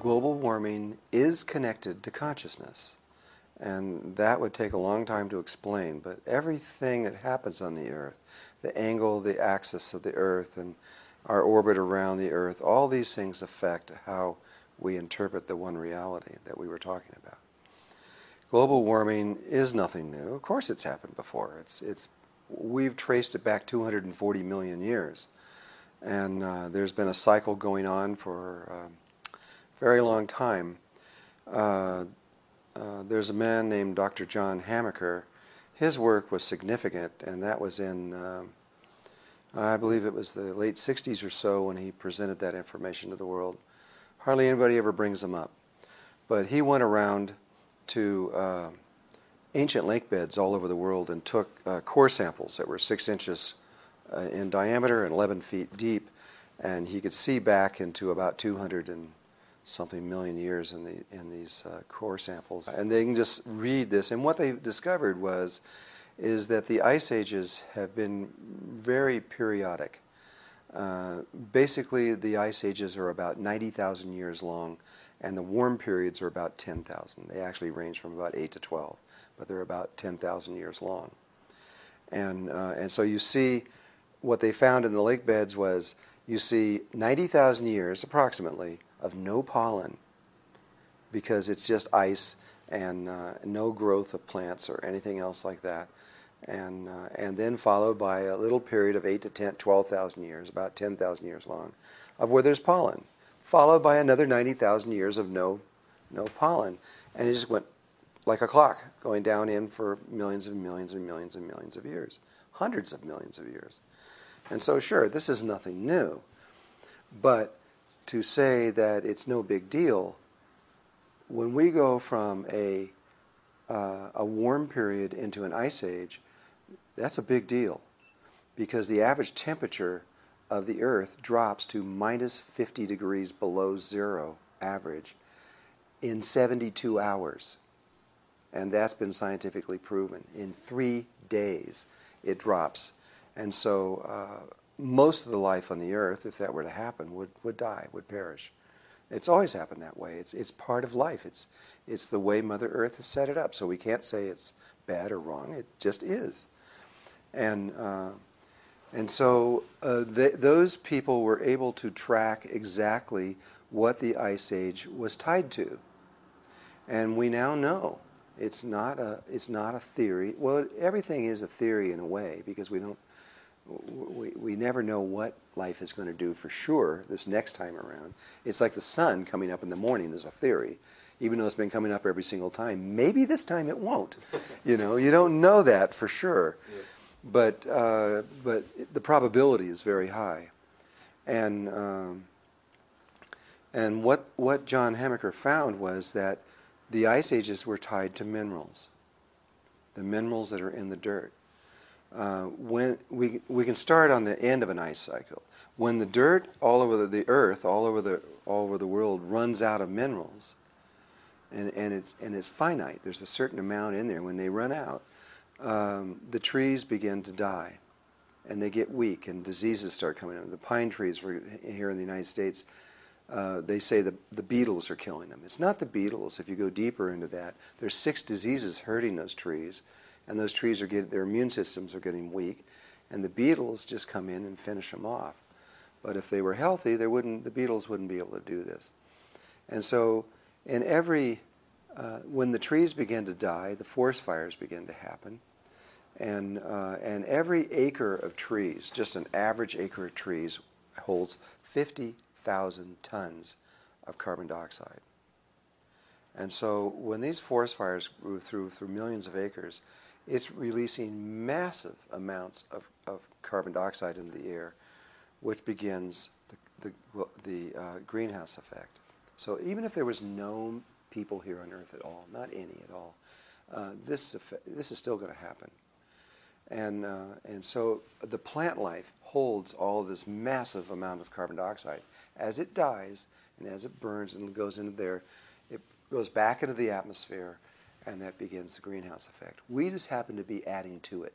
global warming is connected to consciousness. And that would take a long time to explain, but everything that happens on the Earth, the angle, the axis of the Earth, and our orbit around the Earth, all these things affect how we interpret the one reality that we were talking about. Global warming is nothing new. Of course it's happened before. We've traced it back 240 million years. And there's been a cycle going on for a very long time. There's a man named Dr. John Hamaker. His work was significant, and that was in, I believe it was the late 60s or so when he presented that information to the world. Hardly anybody ever brings them up. But he went around to ancient lake beds all over the world and took core samples that were 6 inches in diameter and 11 feet deep, and he could see back into about 200 and something million years in these core samples. And they can just read this, and what they discovered is that the ice ages have been very periodic. Basically, the ice ages are about 90,000 years long, and the warm periods are about 10,000. They actually range from about 8 to 12, but they're about 10,000 years long. And so you see, what they found in the lake beds was you see 90,000 years approximately of no pollen, because it's just ice and no growth of plants or anything else like that, and then followed by a little period of 8 to 10, 12,000 years, about 10,000 years long, of where there's pollen, followed by another 90,000 years of no pollen, and it just went like a clock going down in for millions and millions and millions and millions of years, hundreds of millions of years. And so sure, this is nothing new, but to say that it's no big deal, when we go from a warm period into an ice age, that's a big deal, because the average temperature of the Earth drops to minus 50 degrees below zero average in 72 hours. And that's been scientifically proven. In 3 days, it drops. And so most of the life on the Earth, if that were to happen, would die, would perish. It's always happened that way. It's part of life. It's the way Mother Earth has set it up. So we can't say it's bad or wrong. It just is. And so those people were able to track exactly what the Ice Age was tied to. And we now know it's not a theory. Well, everything is a theory in a way, because we never know what life is going to do for sure this next time around. It's like the sun coming up in the morning is a theory, even though it's been coming up every single time. Maybe this time it won't. You don't know that for sure. Yeah. But the probability is very high. And what John Hamaker found was that the ice ages were tied to minerals, the minerals that are in the dirt. When we can start on the end of an ice cycle. When the dirt all over the Earth, all over the world, runs out of minerals, and it's finite. There's a certain amount in there. When they run out, the trees begin to die, and they get weak, and diseases start coming up. The pine trees here in the United States, they say the beetles are killing them. It's not the beetles. If you go deeper into that, there's 6 diseases hurting those trees, and those trees their immune systems are getting weak, and the beetles just come in and finish them off. But if they were healthy, the beetles wouldn't be able to do this. And so, when the trees begin to die, the forest fires begin to happen, and every acre of trees, just an average acre of trees, holds 50,000 tons of carbon dioxide. And so when these forest fires move through millions of acres, it's releasing massive amounts of carbon dioxide into the air, which begins the greenhouse effect. So even if there was no people here on Earth at all, not any at all, this is still going to happen. And so the plant life holds all of this massive amount of carbon dioxide. As it dies and as it burns and goes into there, it goes back into the atmosphere, and that begins the greenhouse effect. We just happen to be adding to it.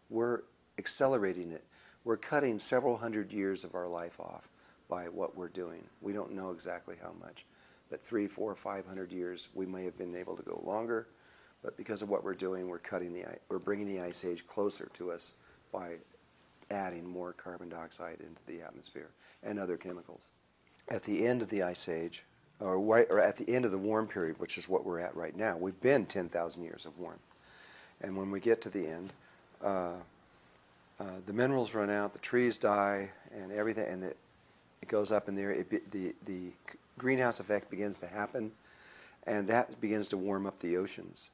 We're accelerating it. We're cutting several hundred years of our life off by what we're doing. We don't know exactly how much, but 300, 400, 500 years we may have been able to go longer. But because of what we're doing, we're bringing the ice age closer to us by adding more carbon dioxide into the atmosphere and other chemicals. At the end of the ice age, or at the end of the warm period, which is what we're at right now, we've been 10,000 years of warm. And when we get to the end, the minerals run out, the trees die, and everything, and it goes up in the air. The greenhouse effect begins to happen, and that begins to warm up the oceans.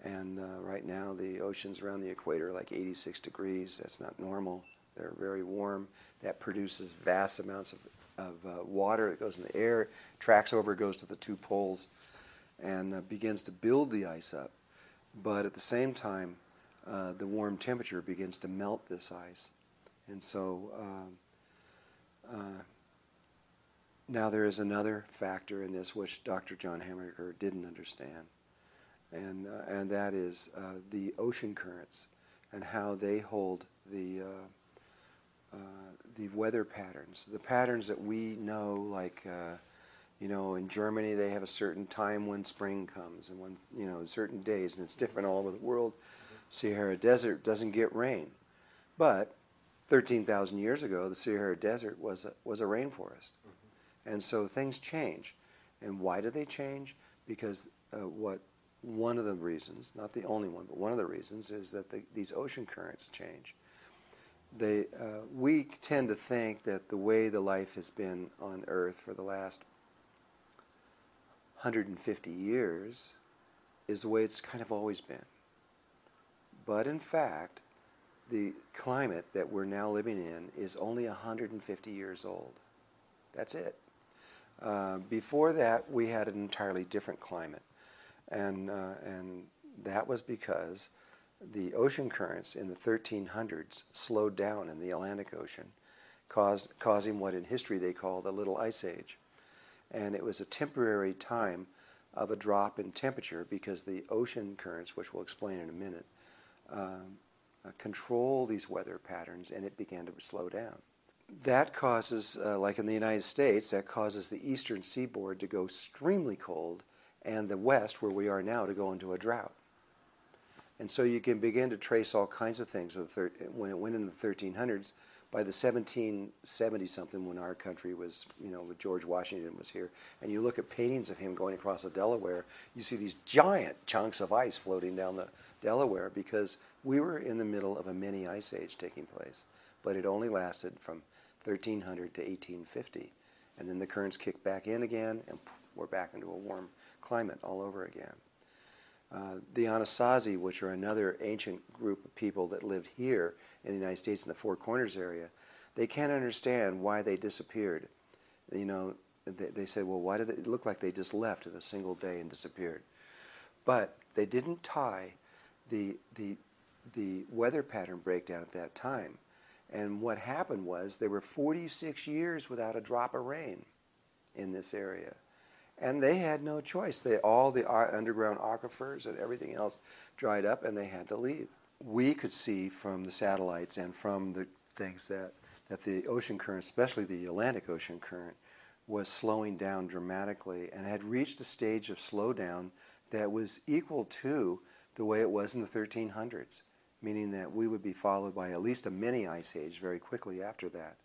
And right now, the oceans around the equator are like 86 degrees. That's not normal. They're very warm. That produces vast amounts of water. It goes in the air, tracks over, goes to the two poles, and begins to build the ice up. But at the same time, the warm temperature begins to melt this ice. And so now there is another factor in this which Dr. John Hammaker didn't understand. And that is the ocean currents and how they hold the weather patterns. The patterns that we know, like in Germany they have a certain time when spring comes, and when certain days, and it's different all over the world. Sahara Desert doesn't get rain, but 13,000 years ago the Sahara Desert was a rainforest, and so things change. And why do they change? Because one of the reasons, not the only one, but one of the reasons is that these ocean currents change. We tend to think that the way the life has been on Earth for the last 150 years is the way it's kind of always been. But in fact, the climate that we're now living in is only 150 years old. That's it. Before that, we had an entirely different climate. And that was because the ocean currents in the 1300s slowed down in the Atlantic Ocean, causing what in history they call the Little Ice Age. And it was a temporary time of a drop in temperature because the ocean currents, which we'll explain in a minute, control these weather patterns, and it began to slow down. That causes, like in the United States, that causes the eastern seaboard to go extremely cold, and the west, where we are now, to go into a drought. And so you can begin to trace all kinds of things. When it went into the 1300s, by the 1770-something, when our country was, with George Washington was here, and you look at paintings of him going across the Delaware, you see these giant chunks of ice floating down the Delaware because we were in the middle of a mini ice age taking place. But it only lasted from 1300 to 1850. And then the currents kicked back in again, and we're back into a warm climate all over again. The Anasazi, which are another ancient group of people that lived here in the United States in the Four Corners area, they can't understand why they disappeared. They said, well, why did it look like they just left in a single day and disappeared? But they didn't tie the weather pattern breakdown at that time. And what happened was there were 46 years without a drop of rain in this area. And they had no choice. All the underground aquifers and everything else dried up, and they had to leave. We could see from the satellites and from the things that the ocean current, especially the Atlantic Ocean current, was slowing down dramatically and had reached a stage of slowdown that was equal to the way it was in the 1300s, meaning that we would be followed by at least a mini ice age very quickly after that.